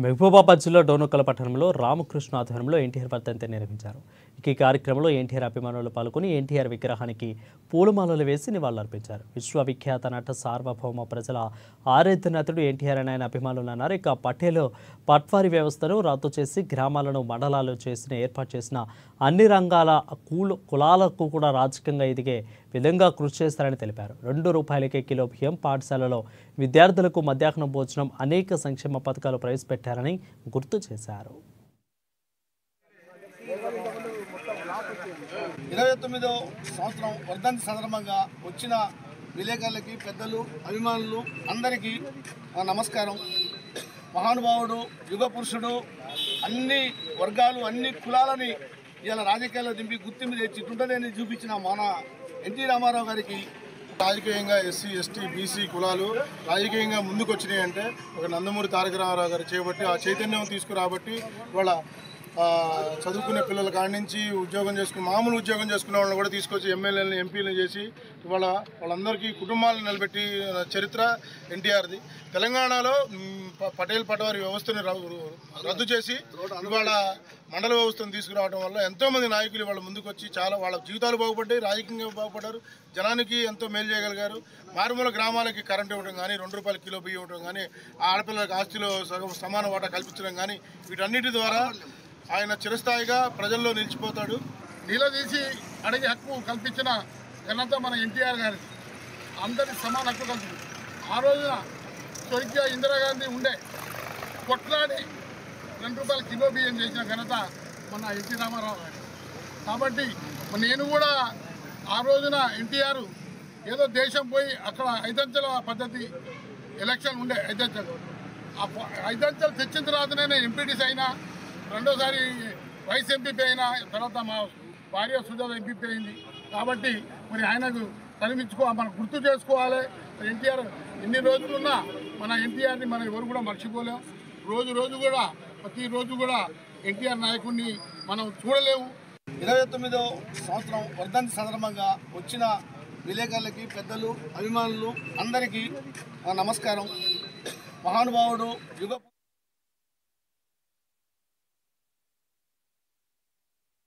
మహబూబాబాద్ జిల్లా డోర్నకల్ పట్టణంలో రామకృష్ణ ఆధ్వర్యంలో ఎన్టీఆర్ వర్ధంతి నిర్వహించారు. ఈ కార్యక్రమంలో ఎన్టీఆర్ అభిమానులు పాల్గొని ఎన్టీఆర్ విగ్రహానికి పూలమాలలు వేసి నివాళులర్పించారు. విశ్వవిఖ్యాత నట సార్వభౌమ ప్రజల ఆరాధ్య నటుడు ఎన్టీఆర్ అని ఆయన అభిమానులు అన్నారు. ఇక పట్టేలో పట్వారీ వ్యవస్థను రద్దు చేసి గ్రామాలను మండలాలు ఏర్పాటు చేసిన అన్ని రంగాల కులాలకు కూడా రాజకీయంగా ఎదిగే విధంగా కృషి చేస్తారని తెలిపారు. ₹2 కిలో బియ్యం, పాఠశాలలో విద్యార్థులకు మధ్యాహ్నం భోజనం, అనేక సంక్షేమ పథకాలు ప్రవేశపెట్టారని గుర్తు చేశారు. 29వ సంవత్సరం వర్ధంతి సందర్భంగా వచ్చిన విలేకరులకి, పెద్దలు, అభిమానులు అందరికీ నమస్కారం. మహానుభావుడు, యుగ పురుషుడు, అన్ని వర్గాలు, అన్ని కులాలని ఇలా రాజకీయాల్లో దింపి గుర్తింపు తెచ్చి తుంటలేని చూపించిన మన ఎన్టీ రామారావు గారికి రాజకీయంగా ఎస్సీ, ఎస్టీ, బీసీ కులాలు రాజకీయంగా ముందుకు వచ్చినాయి అంటే ఒక నందమూరి తారక రామారావు గారు చేపట్టి ఆ చైతన్యం తీసుకురాబట్టి వాళ్ళ చదువుకునే పిల్లల కాడి నుంచి మామూలు ఉద్యోగం చేసుకునే వాళ్ళని కూడా తీసుకొచ్చి ఎమ్మెల్యేలను, ఎంపీలను చేసి ఇవాళ వాళ్ళందరికీ కుటుంబాలను నిలబెట్టి చరిత్ర ఎన్టీఆర్ది. తెలంగాణలో పటేల్ పటవారీ వ్యవస్థను రద్దు చేసి ఇవాళ మండల వ్యవస్థను తీసుకురావడం వల్ల ఎంతోమంది నాయకులు వాళ్ళ ముందుకు వచ్చి చాలా వాళ్ళ జీవితాలు బాగుపడ్డాయి, రాజకీయంగా బాగుపడ్డారు, జనానికి ఎంతో మేలు చేయగలిగారు. మారుమూల గ్రామాలకి కరెంట్ ఇవ్వడం కానీ, ₹2 కిలో బియ్యం ఇవ్వడం కానీ, ఆడపిల్లలకు ఆస్తిలో సమాన వాటా కల్పించడం కానీ, వీటన్నిటి ద్వారా ఆయన చిరస్థాయిగా ప్రజల్లో నిలిచిపోతాడు. నిలదీసి అడిగే హక్కు కల్పించిన ఘనత మన ఎన్టీఆర్ గారి. అందరి సమాన హక్కు కల్పించింది. ఆ రోజున స్వర్గీయ ఇందిరాగాంధీ ఉండే కొట్లాడి ₹2 కిలో బియ్యం చేసిన ఘనత మన ఎన్టీ రామారావు గారి. కాబట్టి నేను కూడా ఆ రోజున ఎన్టీఆర్ ఏదో దేశం పోయి అక్కడ 5 అంచెల పద్ధతి ఎలక్షన్ ఉండే 5 అంచెలు. ఆ 5 అంచెలు తెచ్చిన తర్వాతనే నేను ఎంపీటీసీ అయినా, రెండోసారి వైస్ ఎంపీపీ అయినా, తర్వాత మా భార్య సుజాత ఎంపీపీ అయింది. కాబట్టి మరి ఆయనకు మనం గుర్తు చేసుకోవాలి. ఎన్టీఆర్ ఎన్ని రోజులున్నా మన ఎన్టీఆర్ని మనం ఎవరు కూడా మర్చిపోలేము. రోజు కూడా ప్రతిరోజు కూడా ఎన్టీఆర్ నాయకుడిని మనం చూడలేము. 29వ సంవత్సరం వర్ధంతి సందర్భంగా వచ్చిన విలేకరులకి, పెద్దలు, అభిమానులు అందరికీ నమస్కారం. మహానుభావుడు, యుగ